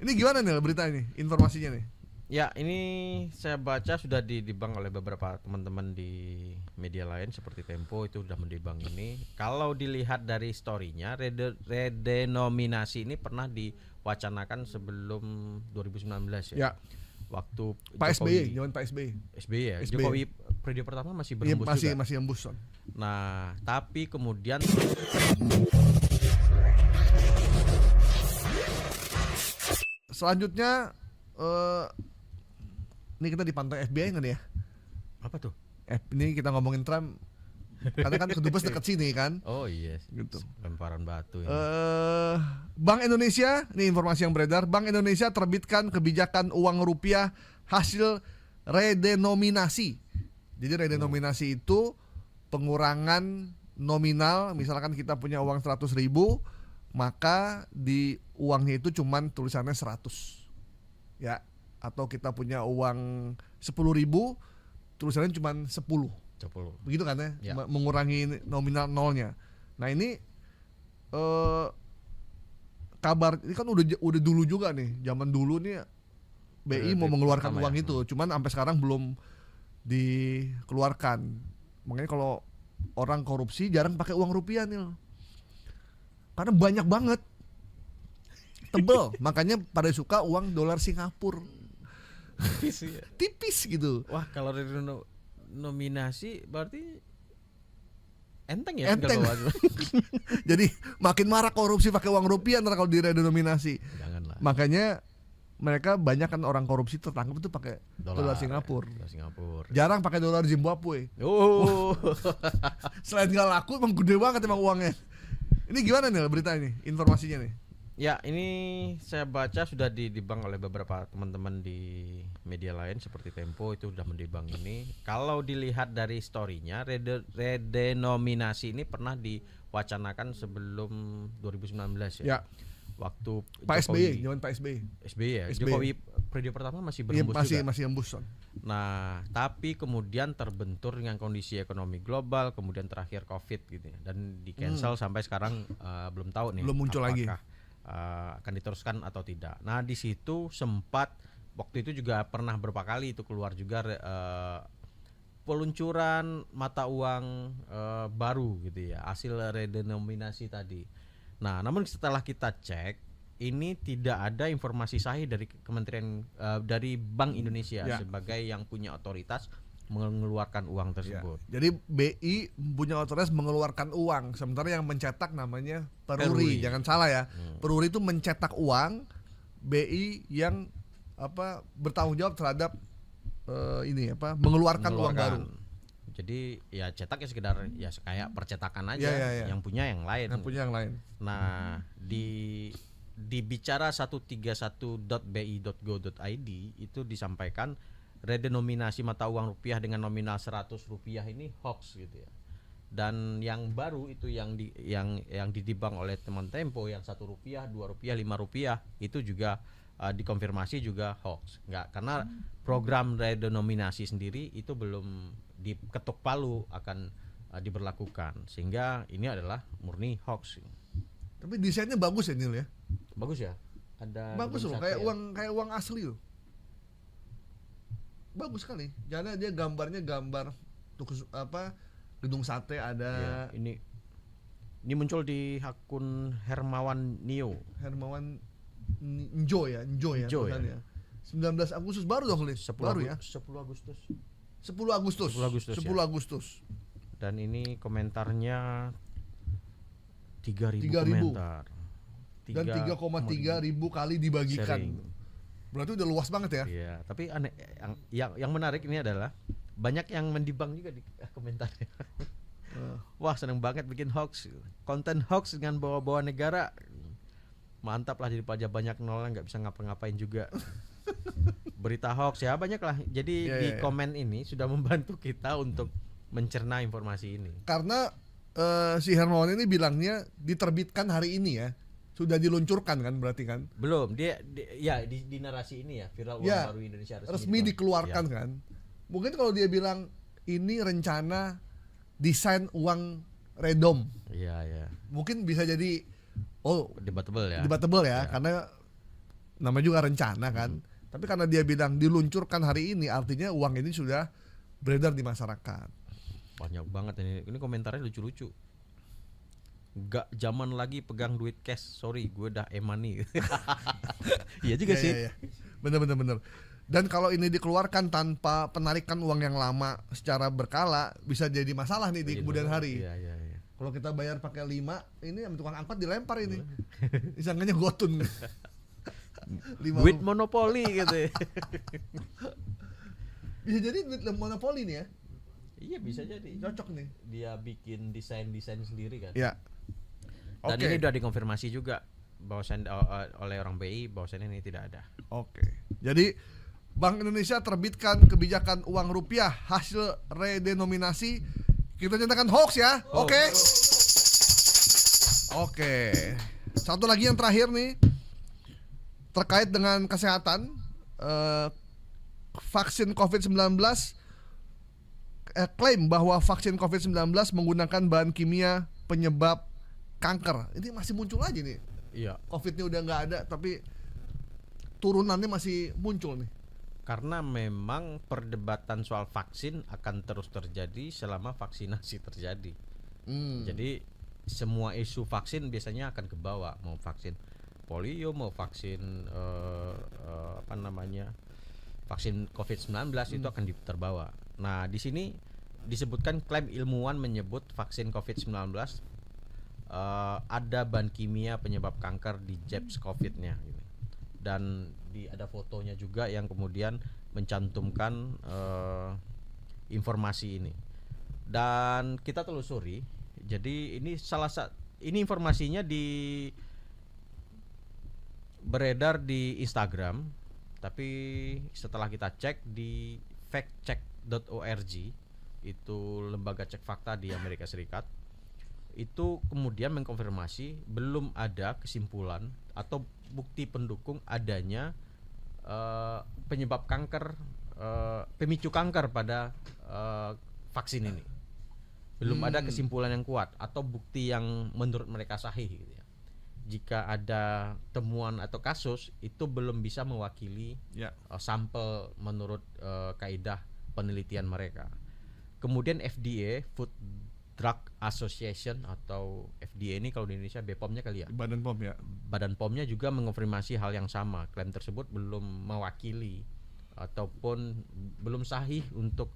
Ini gimana nih berita ini, informasinya nih? Ya, ini saya baca sudah didibang oleh beberapa teman-teman di media lain seperti Tempo itu sudah mendibang ini. Kalau dilihat dari story-nya, redenominasi ini pernah diwacanakan sebelum 2019 ya. Ya, Waktu Pak SBY, Jokowi, zaman Pak SBY. SBY ya. SBY. Jokowi periode pertama masih Iya, berhembus masih juga. masih hembus, Son. Nah, tapi kemudian Selanjutnya ini kita dipantau FBI nggak nih ya? apa tuh? Ini kita ngomongin Trump, karena kan kedubes dekat sini kan. Oh iya, Gitu. lemparan batu ini. Bank Indonesia, ini informasi yang beredar. Bank Indonesia terbitkan kebijakan uang rupiah hasil redenominasi. Jadi redenominasi itu pengurangan nominal. Misalkan kita punya uang 100.000, maka di uangnya itu cuman tulisannya 100. Ya, atau kita punya uang 10.000, tulisannya cuman 10. Begitu kan ya, Ya. mengurangi nominal nolnya. Nah ini kabar ini kan udah dulu juga nih, zaman dulu nih BI mau mengeluarkan pertama uang ya. itu, cuman sampai sekarang belum dikeluarkan. Makanya kalau orang korupsi jarang pakai uang rupiah nih, karena banyak banget, tebel. Makanya pada suka uang dolar Singapura, tipis gitu. Wah, kalau nominasi berarti enteng ya. Enteng. tinggal bawa. Jadi makin marah korupsi pakai uang rupiah ntar kalau diredenominasi. Janganlah. Makanya mereka banyak kan orang korupsi tertangkap itu pakai dolar Singapura. Dolar Singapura. Jarang pakai dolar Zimbabwe. Oh. Selain nggak laku, emang gede banget emang uangnya. Ini gimana nih berita ini, informasinya nih? Ya, ini saya baca sudah didibang oleh beberapa teman-teman di media lain seperti Tempo itu sudah mendibang ini. Kalau dilihat dari story-nya, redenominasi ini pernah diwacanakan sebelum 2019 ya. Ya, Waktu Pak Jokowi, SBY, zaman Pak SBY. SBY ya. SBY. Jokowi periode pertama masih Iya, berhembus masih juga. masih hembus, Son. Nah, tapi kemudian terbentur dengan kondisi ekonomi global, kemudian terakhir COVID gitu ya, dan di cancel sampai sekarang belum tahu nih Belum muncul lagi. apakah akan diteruskan atau tidak. Nah, di situ sempat waktu itu juga pernah beberapa kali itu keluar juga peluncuran mata uang baru gitu ya, hasil redenominasi tadi. Nah, namun setelah kita cek, ini tidak ada informasi sahih dari Kementerian dari Bank Indonesia Ya. sebagai yang punya otoritas mengeluarkan uang Ya. tersebut. Jadi BI punya otoritas mengeluarkan uang, sementara yang mencetak namanya Peruri. Peruri. Jangan salah ya. Peruri itu mencetak uang, BI yang bertanggung jawab terhadap mengeluarkan uang baru. Jadi ya cetak ya sekedar ya kayak percetakan aja, Ya. yang punya yang lain. Yang punya yang lain. Nah, di bicara 131.bi.go.id itu disampaikan redenominasi mata uang rupiah dengan nominal 100 rupiah ini hoax gitu ya. Dan yang baru itu yang didibang oleh teman Tempo yang 1 rupiah, 2 rupiah, 5 rupiah itu juga dikonfirmasi juga hoax. Enggak, karena program redenominasi sendiri itu belum diketuk palu akan diberlakukan, sehingga ini adalah murni hoax. Tapi desainnya bagus ya, Nil ya. Bagus ya? Ada Bagus loh, gedung kayak sate ya? uang asli loh. Bagus sekali. Jangan dia gambarnya gambar gedung sate ada. Ya, ini muncul di akun Hermawan Nio. Hermawan Njo ya tulisannya. 19 Agustus baru dong, Lis. 10 Baru ya. 10 Agustus. 10 Agustus. 10 Agustus. Dan ini komentarnya 3.000 3.000. komentar. Dan 3,3 ribu kali dibagikan. sharing. Berarti udah luas banget ya. Iya, tapi aneh yang menarik ini adalah banyak yang mendibang juga di komentarnya. Wah, seneng banget bikin hoax. Konten hoax dengan bawa-bawa negara. Mantap lah, jadi pajak banyak nolnya, nggak bisa ngapa-ngapain juga. Berita hoax ya banyak lah. Jadi di komen ini sudah membantu kita untuk mencerna informasi ini. Karena si Hermawan ini bilangnya diterbitkan hari ini ya. Sudah diluncurkan kan berarti kan? Belum, dia ya di narasi ini ya, viral uang baru Indonesia resmi dikeluarkan ya. Kan. Mungkin kalau dia bilang ini rencana desain uang redom. Iya. Mungkin bisa jadi debatable ya. Debatable ya, karena Nama juga rencana kan. Tapi karena dia bilang diluncurkan hari ini, artinya uang ini sudah beredar di masyarakat. Banyak banget ini komentarnya lucu-lucu. Gak zaman lagi pegang duit cash, sorry gue udah e-money. Iya juga sih. Iya. Bener. Dan kalau ini dikeluarkan tanpa penarikan uang yang lama secara berkala, bisa jadi masalah nih di kemudian hari. Iya. Kalau kita bayar pakai 5, ini sama tukang angkot dilempar ini. Disangkanya gotun. 5 duit monopoli gitu ya. Bisa jadi duit monopoli nih ya. Iya bisa jadi. Cocok nih. Dia bikin desain sendiri kan. Ya. Dan ini udah dikonfirmasi juga bahwasan oleh orang BI bahwasannya ini tidak ada. Oke. Jadi Bank Indonesia terbitkan kebijakan uang rupiah hasil redenominasi. Kita nyatakan hoax ya. Oke. Satu lagi yang terakhir nih terkait dengan kesehatan, vaksin COVID-19, klaim bahwa vaksin COVID-19 menggunakan bahan kimia penyebab kanker. Ini masih muncul aja nih. Iya. COVID-nya udah nggak ada, tapi turunannya masih muncul nih. Karena memang perdebatan soal vaksin akan terus terjadi selama vaksinasi terjadi. Jadi semua isu vaksin biasanya akan ke bawah, mau vaksin polio, mau vaksin vaksin COVID-19 itu akan terbawa. Nah, di sini disebutkan klaim ilmuwan menyebut vaksin COVID-19 ada bahan kimia penyebab kanker di jabs COVID-nya. Dan ada fotonya juga yang kemudian mencantumkan informasi ini. Dan kita telusuri. Jadi ini ini informasinya beredar di Instagram, tapi setelah kita cek di factcheck.org, itu lembaga cek fakta di Amerika Serikat, itu kemudian mengkonfirmasi belum ada kesimpulan atau bukti pendukung adanya penyebab kanker, pemicu kanker pada vaksin ini. Belum ada kesimpulan yang kuat atau bukti yang menurut mereka sahih gitu ya. Jika ada temuan atau kasus itu belum bisa mewakili sampel menurut kaidah penelitian mereka. Kemudian FDA, Food Drug Association atau FDA ini kalau di Indonesia BPOM-nya kali ya. Badan POM ya. Badan POM-nya juga mengonfirmasi hal yang sama. Klaim tersebut belum mewakili ataupun belum sahih untuk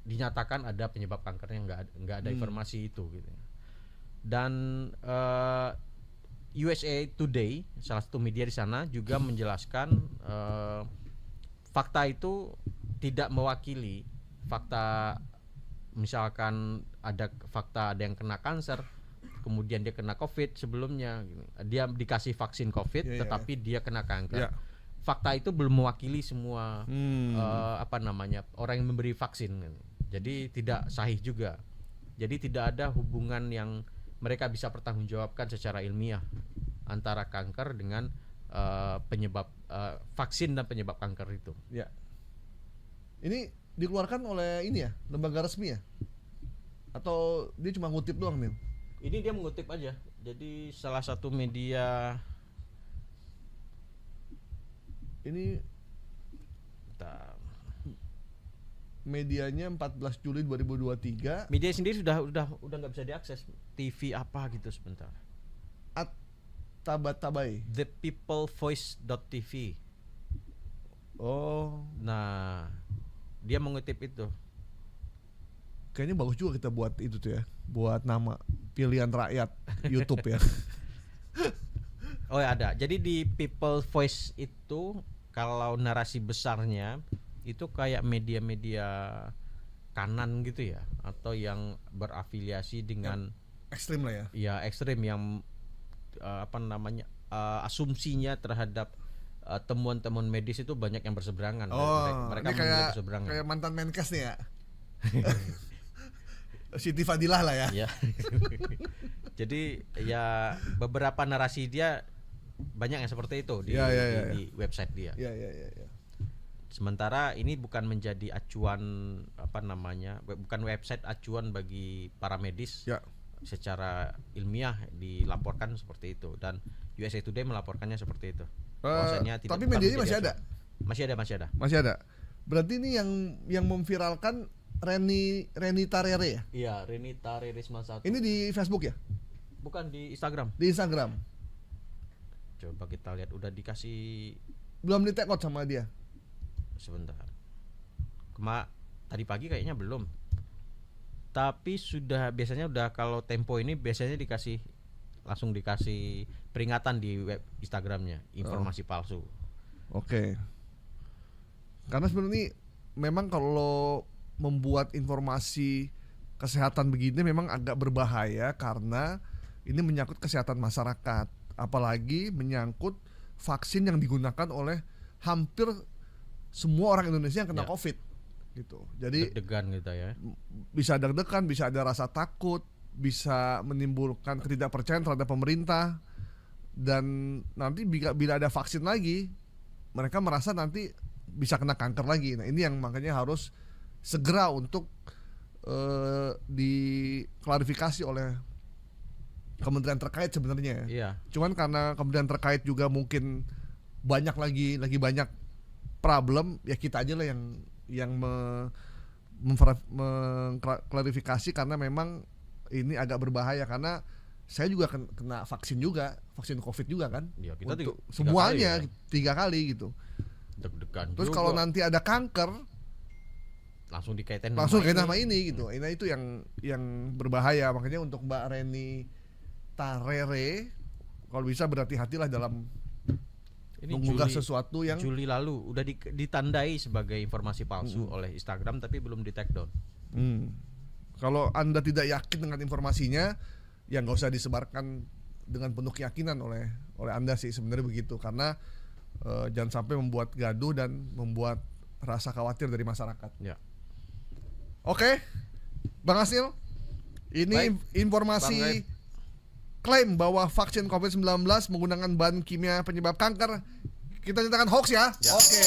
dinyatakan ada penyebab kankernya, nggak ada informasi itu gitu. Dan USA Today, salah satu media di sana juga menjelaskan fakta itu tidak mewakili fakta. Misalkan ada fakta ada yang kena kanker, kemudian dia kena COVID sebelumnya, dia dikasih vaksin COVID, tetapi dia kena kanker. Fakta itu belum mewakili semua orang yang memberi vaksin. Jadi tidak sahih juga. Jadi tidak ada hubungan yang mereka bisa pertanggungjawabkan secara ilmiah antara kanker dengan penyebab vaksin dan penyebab kanker itu. Ya. Ini dikeluarkan oleh ini ya, lembaga resmi ya? Atau dia cuma ngutip doang nih? Ini dia mengutip aja. Jadi salah satu media ini medianya 14 Juli 2023. Media sendiri udah nggak bisa diakses. TV apa gitu sebentar. Tabatabay. ThePeopleVoice.tv. Oh. Nah, dia mengutip itu. Kayaknya bagus juga kita buat itu tuh ya, buat nama pilihan rakyat YouTube ya. Oh ya ada. Jadi di People Voice itu kalau narasi besarnya itu kayak media-media kanan gitu ya, atau yang berafiliasi dengan ekstrim lah ya. Ya ekstrim yang asumsinya terhadap temuan-temuan medis itu banyak yang berseberangan. Mereka ini kayak mantan Menkes nih ya. Siti Fadilah lah ya. Jadi ya beberapa narasi dia banyak yang seperti itu di website dia. Iya. Sementara ini bukan menjadi acuan bukan website acuan bagi para medis. Secara ilmiah dilaporkan seperti itu, dan USA Today melaporkannya seperti itu. Eh, Bahwasanya tidak- tapi bukan medianya menjadi masih ada. acuan. Masih ada. Masih ada. Berarti ini yang memviralkan Reni Tarere ya? Iya, Renita Ririsma 1. Ini di Facebook ya? Bukan di Instagram. Di Instagram. Coba kita lihat, udah dikasih Belum di take out sama dia. sebentar. Tadi pagi kayaknya belum. Tapi biasanya udah, kalau Tempo ini biasanya langsung dikasih peringatan di web Instagramnya, informasi palsu. Oke. Karena sebenarnya memang kalau membuat informasi kesehatan begini memang agak berbahaya karena ini menyangkut kesehatan masyarakat, apalagi menyangkut vaksin yang digunakan oleh hampir semua orang Indonesia yang kena Ya. COVID gitu. Jadi Deg-degan gitu ya. bisa deg-degan, bisa ada rasa takut, bisa menimbulkan ketidakpercayaan terhadap pemerintah, dan nanti bila ada vaksin lagi mereka merasa nanti bisa kena kanker lagi. Nah ini yang makanya harus segera untuk diklarifikasi oleh kementerian terkait sebenarnya. Iya. Cuman karena kementerian terkait juga mungkin lagi banyak problem, ya kita aja lah yang mengklarifikasi, karena memang ini agak berbahaya karena saya juga kena vaksin COVID juga kan. Ya, kita Untuk tiga semuanya kali 3 kali gitu. Deg-degan. Terus juga. kalau nanti ada kanker langsung dikaitin langsung sama kayak nama ini gitu. Nah itu yang berbahaya, makanya untuk Mbak Reni Tarere kalau bisa berhati-hatilah dalam Ini mengunggah Juli- sesuatu yang Juli lalu udah ditandai sebagai informasi palsu oleh Instagram, tapi belum di take down. Kalau Anda tidak yakin dengan informasinya, ya nggak usah disebarkan dengan penuh keyakinan oleh Anda sih, sebenarnya begitu, karena jangan sampai membuat gaduh dan membuat rasa khawatir dari masyarakat. Ya. Oke, Bang Asil, ini Baik, informasi Bang Gaib. klaim bahwa vaksin COVID-19 menggunakan bahan kimia penyebab kanker kita nyatakan hoax ya. Ya. Oke.